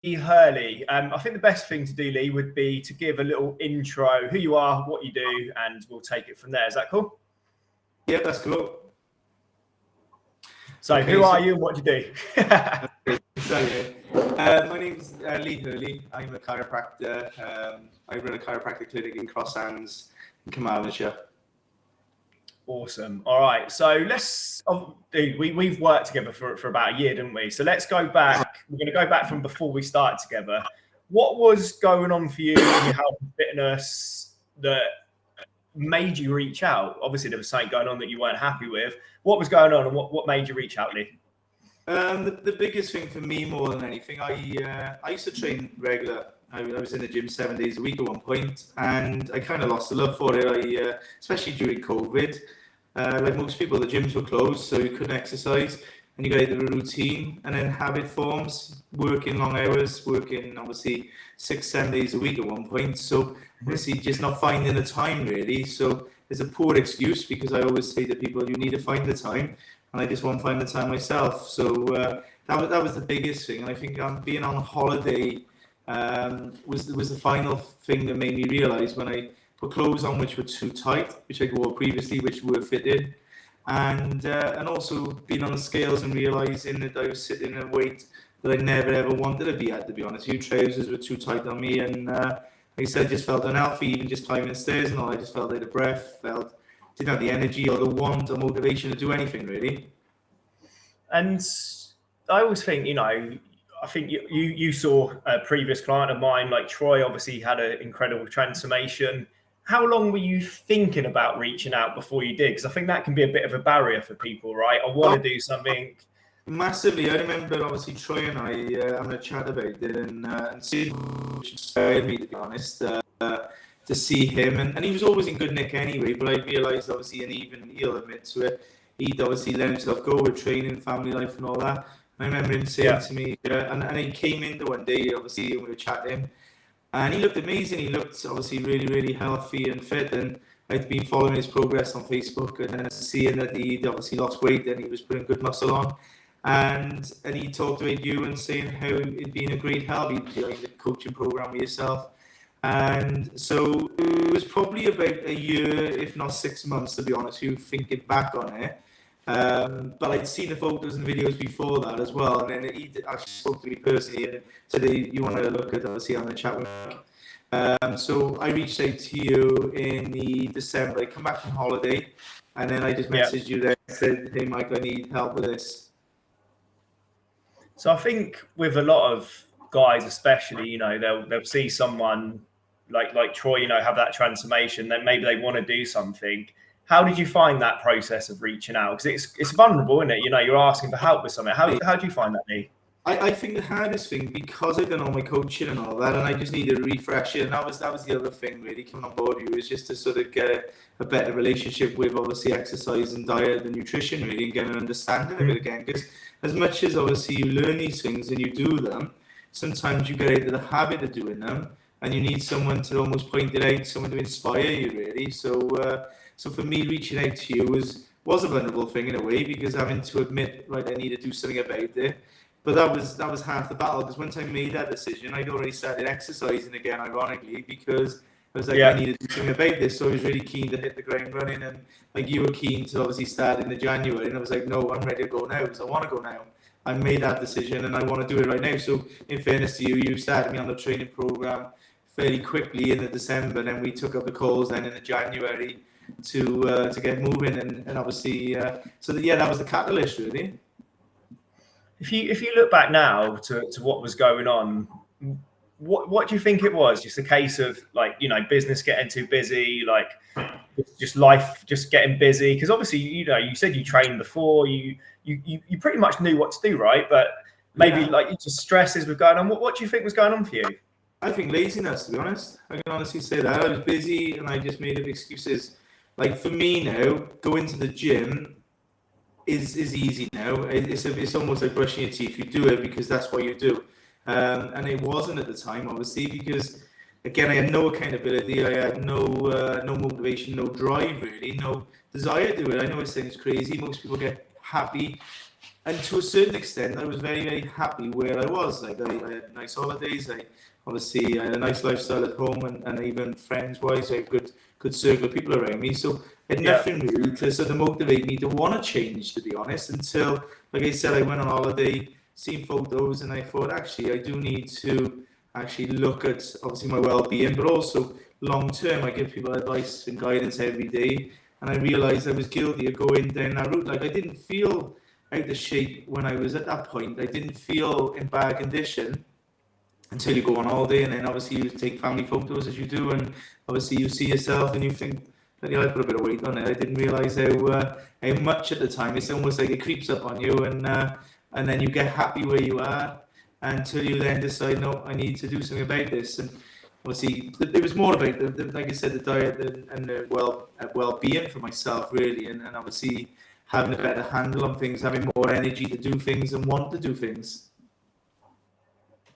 Hurley. I think the best thing to do, Leigh, would be to give a little intro, who you are, what you do, and we'll take it from there. Is that cool? Yeah, that's cool. So, okay, who are you and what do you do? My name's Leigh Hurley. I'm a chiropractor. I run a chiropractic clinic in Cross Hands in Carmarthenshire. Awesome. All right. So we've worked together for about a year, didn't we? So let's go back. We're going to go back from before we started together. What was going on for you in your health and fitness that made you reach out? Obviously, there was something going on that you weren't happy with. What was going on and what made you reach out, Leigh? The biggest thing for me more than anything, I used to train regular. I was in the gym 7 days a week at one point, and I kind of lost the love for it. Especially during COVID. Like most people, the gyms were closed, so you couldn't exercise, and you got into a routine, and then habit forms, working long hours, working obviously 6-7 days a week at one point. So obviously just not finding the time really. So there's a poor excuse because I always say to people, you need to find the time, and I just won't find the time myself. So that was the biggest thing. And I think being on holiday was the final thing that made me realise when I put clothes on which were too tight, which I wore previously, which were fitted, and also being on the scales and realising that I was sitting at a weight that I never ever wanted to be at. To be honest, trousers were too tight on me, and like I said, I just felt unhealthy, even just climbing the stairs and all. I just felt out of breath, didn't have the energy or the want or motivation to do anything really. And I always think, I think you saw a previous client of mine, like Troy, obviously had an incredible transformation. How long were you thinking about reaching out before you did? Because I think that can be a bit of a barrier for people, right? I want to do something. Massively. I remember obviously Troy and I having a chat about it and seeing which inspired me, to be honest, to see him. And he was always in good nick anyway, but I realised obviously, and even he'll admit to it, he'd obviously let himself go with training, family life and all that. I remember him saying to me, and he came in the one day, obviously, and we were chatting, and he looked amazing. He looked obviously really, really healthy and fit, and I'd been following his progress on Facebook and seeing that he'd obviously lost weight and he was putting good muscle on. And he talked about you and saying how it'd been a great help. He'd joined the coaching program with yourself. And so it was probably about a year, if not 6 months, to be honest, you thinking back on it. But I'd seen the photos and videos before that as well, and then he actually spoke to me personally and said, you want to look at obviously on the chat with me. So I reached out to you in the December. I come back from holiday, and then I just messaged you there and said, hey Mike, I need help with this. So I think with a lot of guys especially, they'll see someone like Troy, have that transformation, then maybe they want to do something. How did you find that process of reaching out? Because it's vulnerable, isn't it? You're asking for help with something. How do you find that, Leigh? I think the hardest thing, because I've done all my coaching and all that, and I just needed a refresh, and that was the other thing really coming on board with you, is just to sort of get a better relationship with obviously exercise and diet and nutrition really, and get an understanding of it again. Because as much as obviously you learn these things and you do them, sometimes you get into the habit of doing them, and you need someone to almost point it out, someone to inspire you really. So for me, reaching out to you was a vulnerable thing in a way, because having to admit, right, I need to do something about it. But that was half the battle, because once I made that decision, I'd already started exercising again, ironically, because I was like, I needed to do something about this. So I was really keen to hit the ground running, and like you were keen to obviously start in the January, and I was like, no, I'm ready to go now, because I want to go now. I made that decision, and I want to do it right now. So in fairness to you, you started me on the training program fairly quickly in the December, and then we took up the calls then in the January to get moving, and obviously that was the catalyst really. If you look back now to what was going on, what do you think it was? Just a case of business getting too busy, just life just getting busy? Because obviously you said you trained before, you pretty much knew what to do, right? But maybe just stresses were going on. What do you think was going on for you? I think laziness, to be honest. I can honestly say that I was busy and I just made up excuses. Like for me now, going to the gym is easy now. It's almost like brushing your teeth. You do it because that's what you do. And it wasn't at the time, obviously, because again, I had no accountability. I had no motivation, no drive really, no desire to do it. I know it sounds crazy. Most people get happy And to a certain extent, I was very, very happy where I was. Like I had nice holidays. I had a nice lifestyle at home, and even friends-wise, I had good circle of people around me. So I had nothing really to sort of motivate me to want to change, to be honest. Until, like I said, I went on holiday, seen photos, and I thought, actually, I do need to actually look at obviously my well-being, but also long-term. I give people advice and guidance every day, and I realised I was guilty of going down that route. Like I didn't feel out of shape when I was at that point. I didn't feel in bad condition until you go on holiday, and then obviously you take family photos as you do, and obviously you see yourself and you think, bloody hell, I put a bit of weight on it. I didn't realise how much at the time. It's almost like it creeps up on you, and then you get happy where you are until you then decide, no, I need to do something about this. And obviously it was more about like I said, the diet and the well-being for myself really, and obviously having a better handle on things, having more energy to do things and want to do things.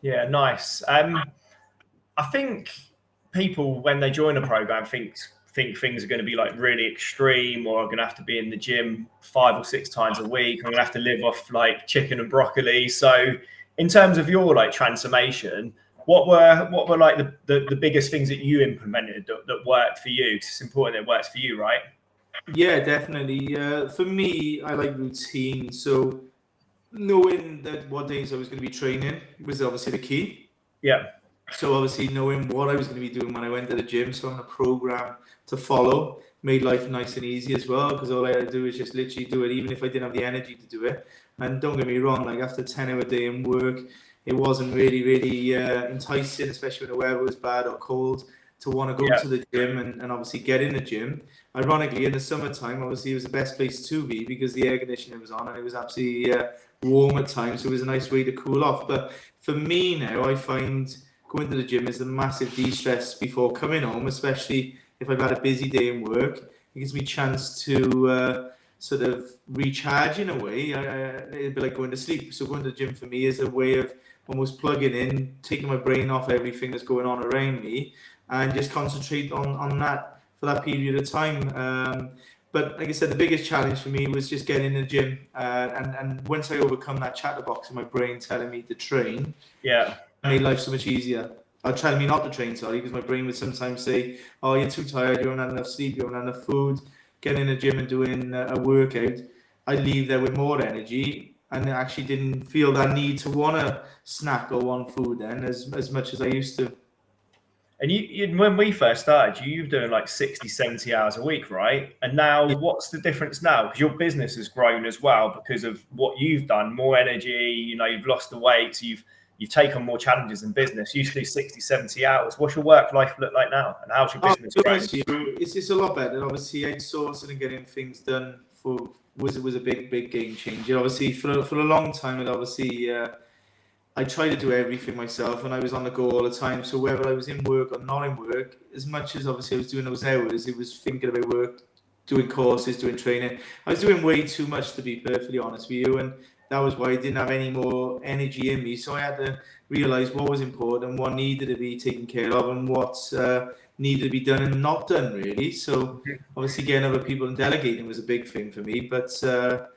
Yeah, nice. I think people, when they join a program, think things are going to be like really extreme, or are going to have to be in the gym 5 or 6 times a week. I'm going to have to live off like chicken and broccoli. So in terms of your like transformation, what were like the biggest things that you implemented that worked for you? Because it's important that it works for you, right? Yeah, definitely. For me, I like routine. So knowing that what days I was going to be training was obviously the key. Yeah. So obviously knowing what I was going to be doing when I went to the gym, so on a program to follow, made life nice and easy as well, because all I had to do is just literally do it, even if I didn't have the energy to do it. And don't get me wrong, like after 10-hour day in work, it wasn't really enticing, especially when the weather was bad or cold, to want to go to the gym and obviously get in the gym. Ironically, in the summertime, obviously it was the best place to be because the air conditioning was on and it was absolutely warm at times, so it was a nice way to cool off. But for me now, I find going to the gym is a massive de-stress before coming home, especially if I've had a busy day in work. It gives me a chance to sort of recharge in a way. It'd be like going to sleep. So going to the gym for me is a way of almost plugging in, taking my brain off everything that's going on around me, and just concentrate on that for that period of time. But like I said, the biggest challenge for me was just getting in the gym. And once I overcome that chatterbox in my brain telling me to train, it made life so much easier. Telling me not to train, sorry, because my brain would sometimes say, oh, you're too tired, you haven't had enough sleep, you haven't had enough food. Getting in the gym and doing a workout, I leave there with more energy, and I actually didn't feel that need to want to snack or want food then as much as I used to. And you when we first started, you were doing like 60, 70 hours a week, right? And now what's the difference now? Because your business has grown as well because of what you've done, more energy, you've lost the weight, so you've taken more challenges in business. You used to do 60, 70 hours. What's your work life look like now? And how's your business growing? It's a lot better. Obviously, outsourcing and getting things done was a big game changer. Obviously, for a long time, and obviously, I tried to do everything myself, and I was on the go all the time. So whether I was in work or not in work, as much as obviously I was doing those hours, it was thinking about work, doing courses, doing training. I was doing way too much, to be perfectly honest with you, and that was why I didn't have any more energy in me. So I had to realise what was important, what needed to be taken care of, and what needed to be done and not done, really. So obviously getting other people and delegating was a big thing for me. But so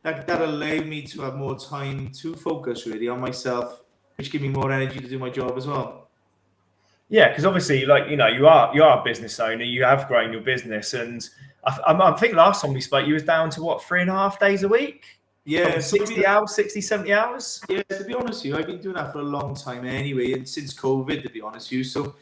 that allowed me to have more time to focus really on myself, which gave me more energy to do my job as well. Yeah, because obviously, like you are a business owner. You have grown your business, and I think last time we spoke, you was down to what, 3.5 days a week? Yeah, 60 hours, 60, 70 hours. Yeah, to be honest with you, I've been doing that for a long time anyway, and since COVID, to be honest with you. So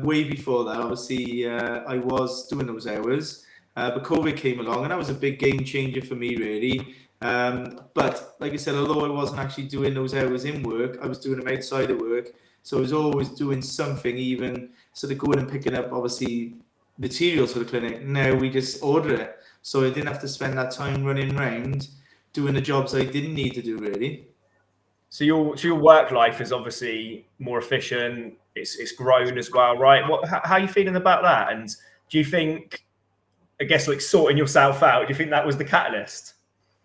way before that, obviously, I was doing those hours. But COVID came along, and that was a big game changer for me, really. But like I said, although I wasn't actually doing those hours in work, I was doing them outside of work. So I was always doing something, even sort of going and picking up, obviously, materials for the clinic. Now we just order it. So I didn't have to spend that time running around doing the jobs I didn't need to do, really. So your work life is obviously more efficient. It's grown as well, right? How are you feeling about that? And do you think, I guess, like sorting yourself out, do you think that was the catalyst?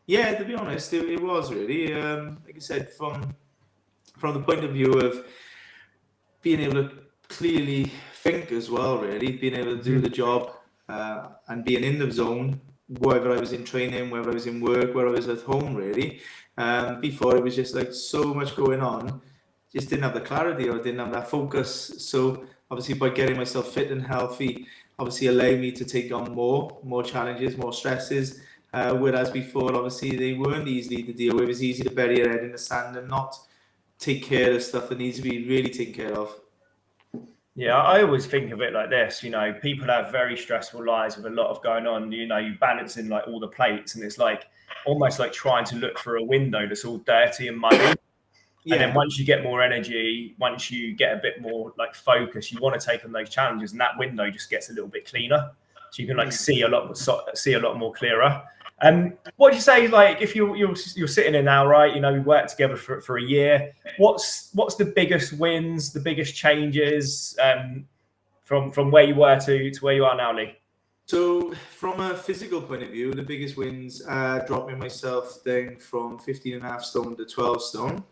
Yeah, to be honest, it was really. Like I said, from the point of view of being able to clearly think as well, really, being able to do the job and being in the zone whether I was in training, whether I was in work, whether I was at home, really. Before it was just like so much going on, just didn't have the clarity or didn't have that focus. So obviously by getting myself fit and healthy, obviously allowed me to take on more challenges, more stresses. Whereas before, obviously, they weren't easy to deal with. It was easy to bury your head in the sand and not take care of stuff that needs to be really taken care of. Yeah, I always think of it like this, people have very stressful lives with a lot of going on, you balancing like all the plates, and it's like almost like trying to look for a window that's all dirty and muddy. And then once you get more energy, once you get a bit more like focus, you want to take on those challenges, and that window just gets a little bit cleaner, so you can like see a lot more clearer. What do you say, like, if you're sitting in now, right? We worked together for a year. What's the biggest wins, the biggest changes from where you were to where you are now, Leigh? So from a physical point of view, the biggest wins are dropping myself down from 15.5 stone to 12 stone.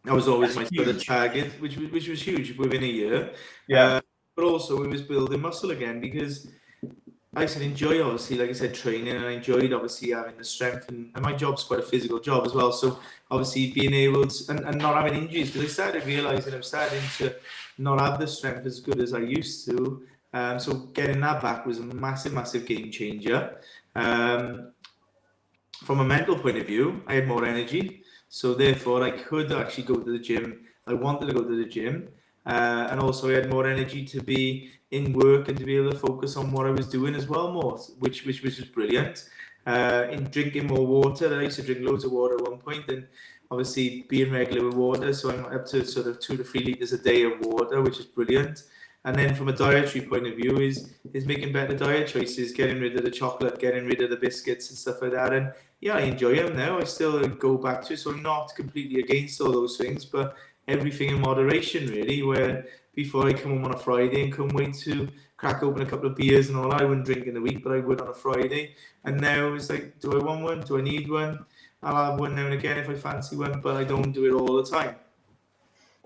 That was always my sort of target, which was huge within a year. Yeah. But also it was building muscle again, because I used to enjoy, obviously, like I said, training, and I enjoyed obviously having the strength, and my job's quite a physical job as well. So obviously being able to, and not having injuries, because I started realizing I'm starting to not have the strength as good as I used to. So getting that back was a massive game changer. From a mental point of view, I had more energy. So therefore I could actually go to the gym. I wanted to go to the gym. And also I had more energy to be in work and to be able to focus on what I was doing as well more, which was brilliant. In drinking more water, I used to drink loads of water at one point, and obviously being regular with water, so I'm up to sort of 2 to 3 litres a day of water, which is brilliant. And then from a dietary point of view is making better diet choices, getting rid of the chocolate, getting rid of the biscuits and stuff like that. And yeah, I enjoy them now. I still go back to it, so I'm not completely against all those things, but everything in moderation, really. Where before I come home on a Friday and couldn't wait to crack open a couple of beers and all, I wouldn't drink in the week, but I would on a Friday. And now it's like, do I want one? Do I need one? I'll have one now and again if I fancy one, but I don't do it all the time.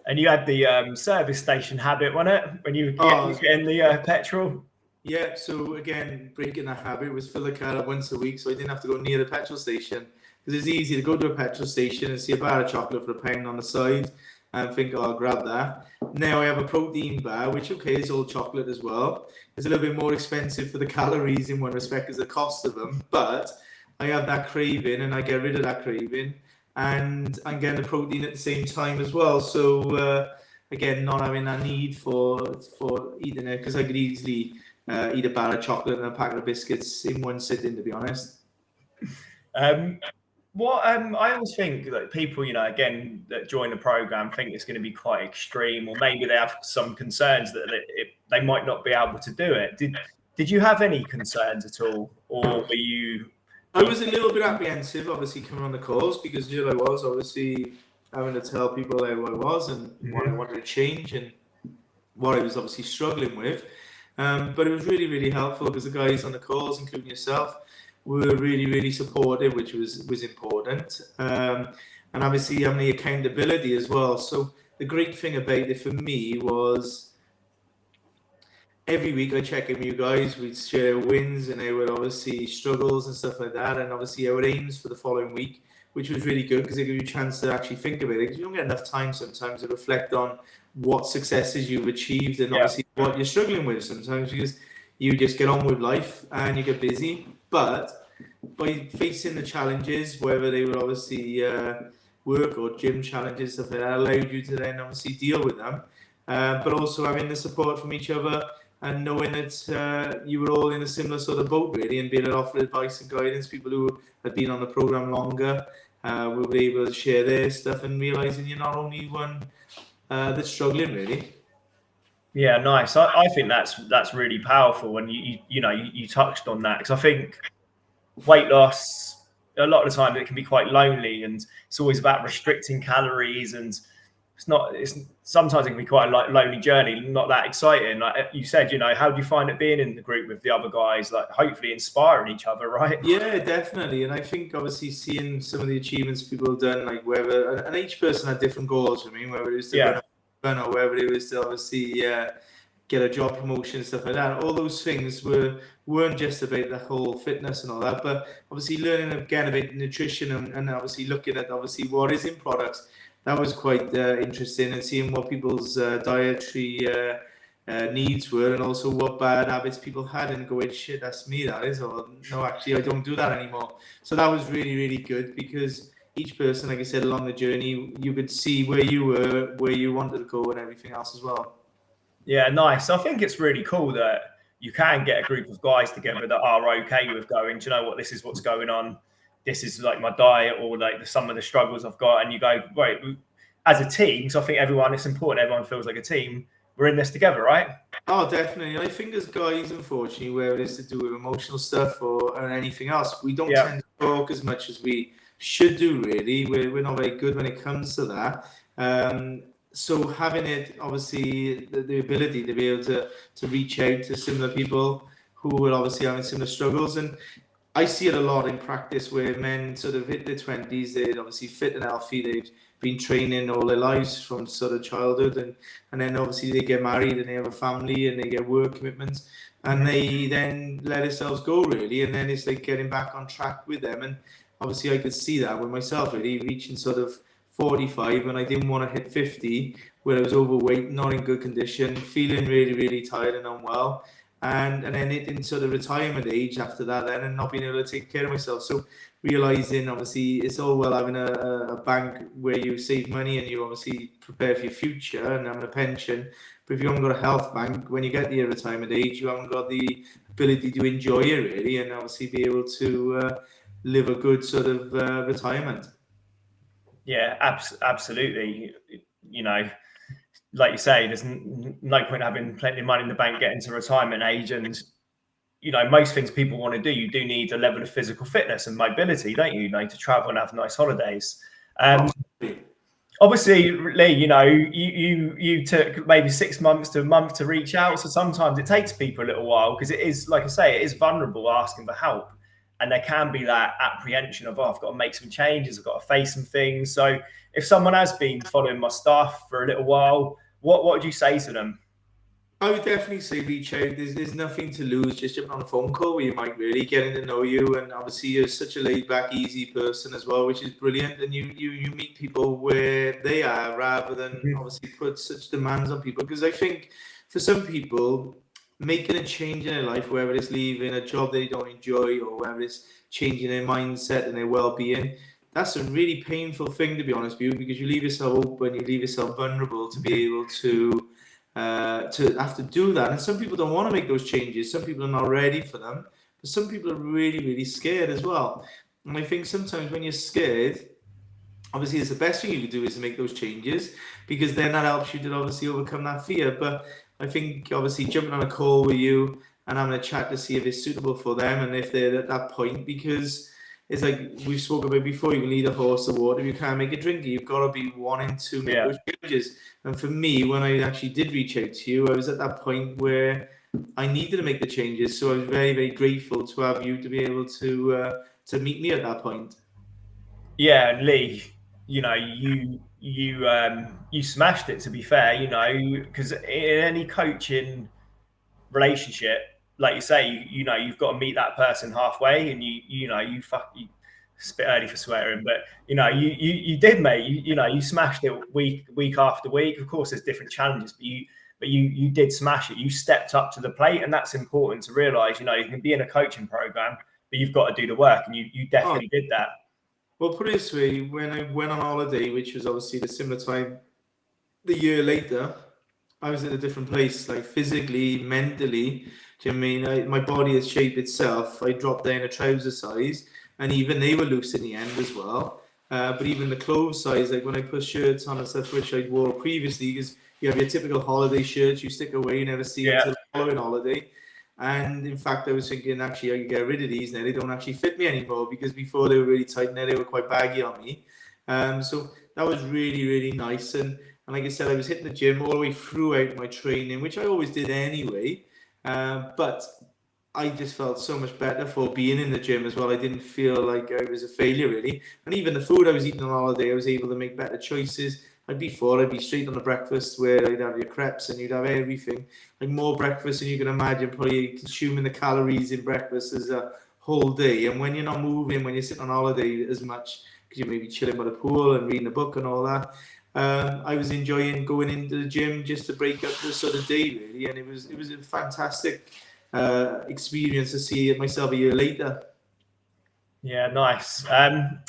And you had the service station habit, wasn't it? When you were getting the petrol? Yeah, so again, breaking that habit was fill the car up once a week, so I didn't have to go near the petrol station. Because it's easy to go to a petrol station and see a bar of chocolate for £1 on the side and think, oh, I'll grab that. Now I have a protein bar, which, okay, is all chocolate as well. It's a little bit more expensive for the calories in one respect as the cost of them, but I have that craving and I get rid of that craving. And I'm getting the protein at the same time as well. So again, not having that need for eating it, because I could easily eat a bar of chocolate and a packet of biscuits in one sitting, to be honest. I always think that people, again, that join the program think it's going to be quite extreme, or maybe they have some concerns that they might not be able to do it. Did you have any concerns at all, or were you? I was a little bit apprehensive, obviously, coming on the calls, because I was obviously having to tell people how I was and what I wanted to change and what I was obviously struggling with. But it was really helpful, because the guys on the calls, including yourself, were really supportive, which was important. And obviously having the accountability as well. So the great thing about it for me was, every week I check in with you guys, we'd share wins and our obviously struggles and stuff like that, and obviously our aims for the following week, which was really good, because it gave you a chance to actually think about it, because you don't get enough time sometimes to reflect on what successes you've achieved and obviously what you're struggling with sometimes, because you just get on with life and you get busy. But by facing the challenges, whether they were obviously work or gym challenges, stuff like that, allowed you to then obviously deal with them, but also having the support from each other, and knowing that you were all in a similar sort of boat, really, and being able to offer advice and guidance. People who had been on the program longer will be able to share their stuff, and realizing you're not only one that's struggling, really. Yeah, nice. I think that's really powerful, and you touched on that, because I think weight loss, a lot of the time it can be quite lonely, and it's always about restricting calories, and sometimes it can be quite a lonely journey, not that exciting. Like you said, how do you find it being in the group with the other guys, like hopefully inspiring each other, right? Yeah, definitely. And I think obviously seeing some of the achievements people have done, like and each person had different goals. I mean, whether it was to run or whether it was to obviously get a job promotion, stuff like that. All those things weren't just about the whole fitness and all that, but obviously learning again about nutrition and obviously looking at obviously what is in products. That was quite interesting, and seeing what people's dietary needs were, and also what bad habits people had, and going, shit, that's me, that is, or no, actually I don't do that anymore. So that was really, really good, because each person, like I said, along the journey, you could see where you were, where you wanted to go, and everything else as well. Yeah, nice. I think it's really cool that you can get a group of guys together that are okay with going, do you know what, this is what's going on. This is like my diet, or like some of the struggles I've got. And you go, right, as a team, so I think it's important everyone feels like a team. We're in this together, right? Oh, definitely. I think as guys, unfortunately, where it is to do with emotional stuff or anything else, we don't tend to talk as much as we should do, really. We're not very good when it comes to that. So having it, obviously, the ability to be able to reach out to similar people who are obviously having similar struggles. And I see it a lot in practice, where men sort of hit their 20s, they're obviously fit and healthy, they've been training all their lives from sort of childhood, and then obviously they get married and they have a family and they get work commitments, and they then let themselves go, really, and then it's like getting back on track with them. And obviously I could see that with myself, really, reaching sort of 45, and I didn't want to hit 50, where I was overweight, not in good condition, feeling really, really tired and unwell, and then hitting sort of retirement age after that, then, and not being able to take care of myself. So realizing, obviously, it's all well having a bank where you save money and you obviously prepare for your future and having a pension, but if you haven't got a health bank, when you get to your retirement age, you haven't got the ability to enjoy it, really, and obviously be able to live a good sort of retirement. Yeah, absolutely. You know, like you say, there's no point having plenty of money in the bank getting to retirement age. And, you know, most things people want to do, you do need a level of physical fitness and mobility, don't you? You know, to travel and have nice holidays. Obviously, Leigh, you know, you took maybe 6 months to a month to reach out. So sometimes it takes people a little while, because it is, like I say, it is vulnerable asking for help. And there can be that apprehension of, oh, I've got to make some changes, I've got to face some things. So if someone has been following my stuff for a little while, what would you say to them? I would definitely say reach out. There's nothing to lose. Just jumping on a phone call where you might really getting to know you, and obviously you're such a laid back, easy person as well, which is brilliant. And you meet people where they are, rather than obviously put such demands on people. Because I think for some people, making a change in their life, whether it's leaving a job they don't enjoy, or whether it's changing their mindset and their well-being, that's a really painful thing, to be honest with you, because you leave yourself open, you leave yourself vulnerable to be able to have to do that. And some people don't want to make those changes. Some people are not ready for them, but some people are really, really scared as well. And I think sometimes when you're scared, obviously it's the best thing you can do is to make those changes, because then that helps you to obviously overcome that fear. But I think obviously jumping on a call with you and having a chat to see if it's suitable for them, and if they're at that point, because it's like we've spoken about before, you can lead a horse to water, you can't make a drink. You've got to be wanting to make those changes. And for me, when I actually did reach out to you, I was at that point where I needed to make the changes. So I was very, very grateful to have you to be able to meet me at that point. Yeah, Leigh, you know, you smashed it, to be fair, you know, because in any coaching relationship, like you say, you know, you've got to meet that person halfway, and you know, you it's a bit early for swearing, but you know, you did, mate. You know, you smashed it week after week. Of course, there's different challenges, but you did smash it. You stepped up to the plate, and that's important to realize. You know, you can be in a coaching program, but you've got to do the work, and you definitely did that. Well, put it this way, when I went on holiday, which was obviously the similar time, the year later, I was in a different place, like physically, mentally. Do you know what I mean? My body has shaped itself. I dropped down a trouser size, and even they were loose in the end as well. But even the clothes size, like when I put shirts on and stuff, which I wore previously, because you have your typical holiday shirts you stick away, you never see until the following holiday. And in fact, I was thinking, actually, I could get rid of these now. They don't actually fit me anymore, because before they were really tight, now they were quite baggy on me. So that was really, really nice. And like I said, I was hitting the gym all the way throughout my training, which I always did anyway. But I just felt so much better for being in the gym as well. I didn't feel like I was a failure, really. And even the food I was eating on holiday, I was able to make better choices. I'd be straight on the breakfast where I'd have your crepes and you'd have everything, like more breakfast than you can imagine, probably consuming the calories in breakfast as a whole day. And when you're not moving, when you're sitting on holiday as much, because you may be chilling by the pool and reading a book and all that, I was enjoying going into the gym just to break up the sort of day, really. And it was a fantastic experience to see it myself a year later. Yeah, nice.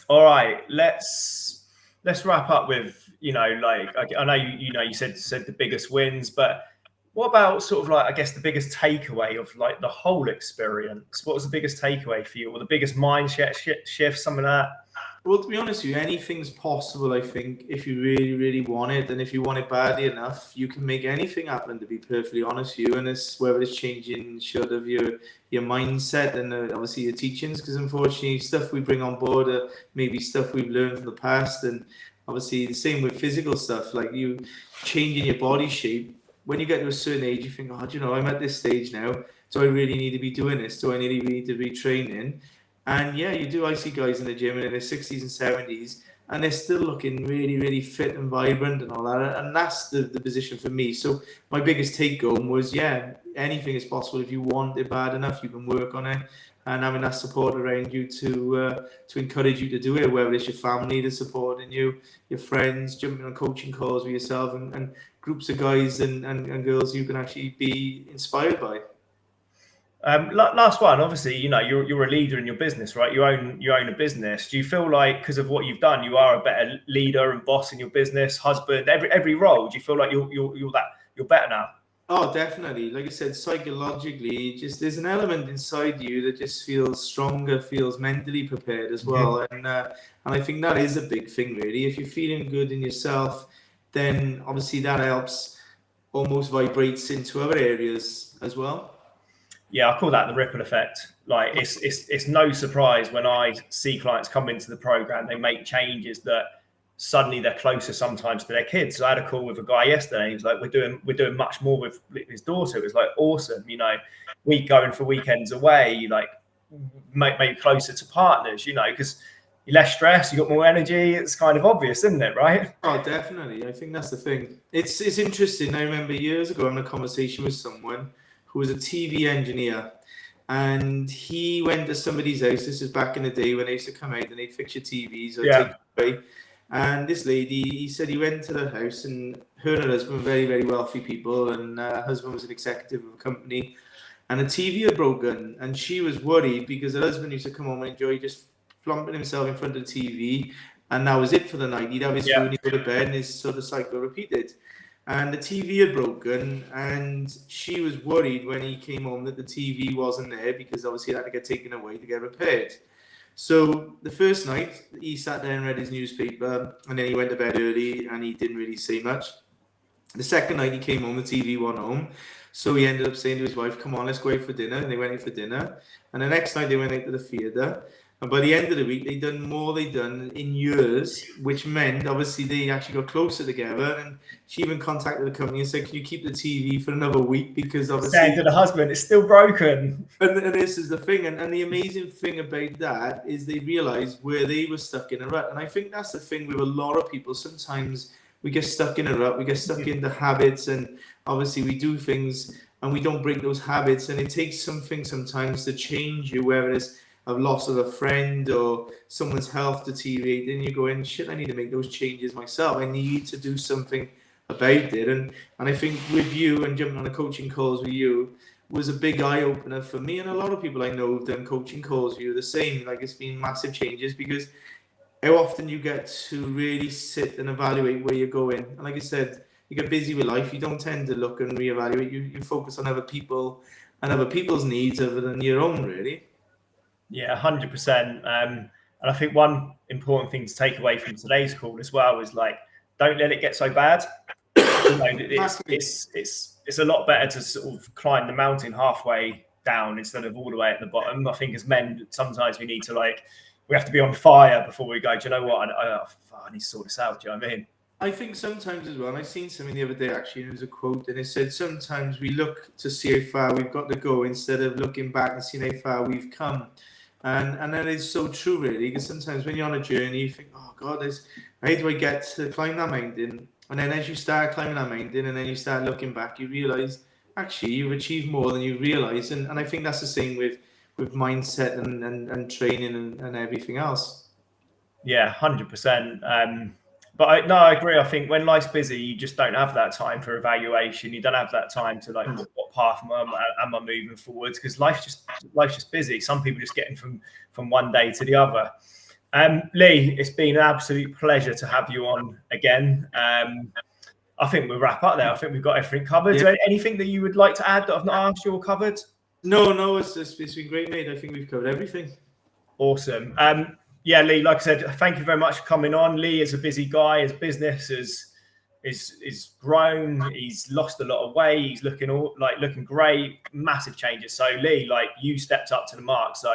All right, let's wrap up with, like, I know you said the biggest wins, but what about sort of like, I guess, the biggest takeaway of like the whole experience? What was the biggest takeaway for you, or the biggest mindset shift, some of that? Well, to be honest with you, anything's possible, I think, if you really, really want it. And if you want it badly enough, you can make anything happen, to be perfectly honest with you. And it's whether it's changing sort of your mindset and obviously your teachings, because unfortunately, stuff we bring on board maybe stuff we've learned from the past. And obviously, the same with physical stuff, like you changing your body shape. When you get to a certain age, you think, oh, I'm at this stage now. Do I really need to be doing this? Do I really need to be training? And yeah, you do. I see guys in the gym in their 60s and 70s, and they're still looking really, really fit and vibrant and all that. And that's the position for me. So my biggest take home was, yeah, anything is possible. If you want it bad enough, you can work on it. And having that support around you to encourage you to do it, whether it's your family that's supporting you, your friends, jumping on coaching calls with yourself, and groups of guys and girls you can actually be inspired by. Last one, obviously, you're a leader in your business, right? You own a business. Do you feel like, because of what you've done, you are a better leader and boss in your business, husband, every role? Do you feel like you're better now? Oh, definitely. Like I said, psychologically, just there's an element inside you that just feels stronger, feels mentally prepared as well. And I think that is a big thing, really. If you're feeling good in yourself, then obviously that helps, almost vibrates into other areas as well. Yeah, I call that the ripple effect. Like it's no surprise when I see clients come into the program, they make changes that suddenly they're closer sometimes to their kids. So I had a call with a guy yesterday. He was like, we're doing much more with his daughter. It was like awesome, we going for weekends away, like make closer to partners, because you're less stressed, you got more energy. It's kind of obvious, isn't it? Right? Oh, definitely. I think that's the thing. It's interesting. I remember years ago having a conversation with someone who was a TV engineer, and he went to somebody's house. This is back in the day when they used to come out and they'd fix your TVs or take away. And this lady, he said he went to the house, and her and her husband were very, very wealthy people, and her husband was an executive of a company, and the TV had broken, and she was worried because her husband used to come home and enjoy just plumping himself in front of the TV, and that was it for the night. He'd have his food, he'd go to bed, and his sort of cycle repeated. And the TV had broken, and she was worried when he came home that the TV wasn't there, because obviously it had to get taken away to get repaired. So the first night, he sat there and read his newspaper, and then he went to bed early, and he didn't really say much. The second night he came home, the TV wasn't home. So he ended up saying to his wife, come on, let's go out for dinner. And they went out for dinner. And the next night they went out to the theatre. And by the end of the week, they'd done more they'd done in years, which meant obviously they actually got closer together. And she even contacted the company and said, can you keep the TV for another week? Because obviously, saying to the husband, it's still broken. And this is the thing. And the amazing thing about that is they realized where they were stuck in a rut. And I think that's the thing with a lot of people. Sometimes we get stuck in a rut, we get stuck into habits, and obviously we do things and we don't break those habits. And it takes something sometimes to change you, whether it's a loss of a friend or someone's health deteriorate, and you go in, shit, I need to make those changes myself. I need to do something about it. And I think with you and jumping on the coaching calls with you was a big eye opener for me, and a lot of people I know have done coaching calls with you the same. Like, it's been massive changes, because how often you get to really sit and evaluate where you're going. And like I said, you get busy with life, you don't tend to look and reevaluate. You focus on other people and other people's needs other than your own, really. Yeah, 100%. And I think one important thing to take away from today's call as well is, like, don't let it get so bad. It's a lot better to sort of climb the mountain halfway down instead of all the way at the bottom. I think as men, sometimes we need to, like, we have to be on fire before we go, do you know what? I need to sort this out. Do you know what I mean? I think sometimes as well, and I've seen something the other day actually, and it was a quote, and it said, sometimes we look to see how far we've got to go instead of looking back and seeing how far we've come. And that is so true, really, because sometimes when you're on a journey, you think, oh God, how do I get to climb that mountain? And then as you start climbing that mountain and then you start looking back, you realise actually you've achieved more than you realise. And I think that's the same with mindset and training and everything else. Yeah, 100%. But I agree. I think when life's busy, you just don't have that time for evaluation. You don't have that time to like, what path am I moving forwards? Because life's just busy. Some people just getting from one day to the other. Leigh, it's been an absolute pleasure to have you on again. I think we'll wrap up there. I think we've got everything covered. Yeah. Anything that you would like to add that I've not asked you or covered? No, it's been great, mate. I think we've covered everything. Awesome. Yeah, Leigh, like I said, thank you very much for coming on. Leigh is a busy guy. His business is grown. He's lost a lot of weight. He's looking great. Massive changes. So Leigh, like, you stepped up to the mark. So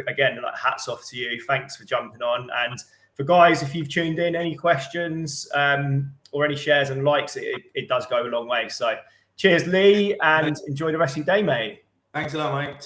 again, like, hats off to you. Thanks for jumping on. And for guys, if you've tuned in, any questions or any shares and likes, it does go a long way. So cheers, Leigh, and enjoy the rest of your day, mate. Thanks a lot, mate.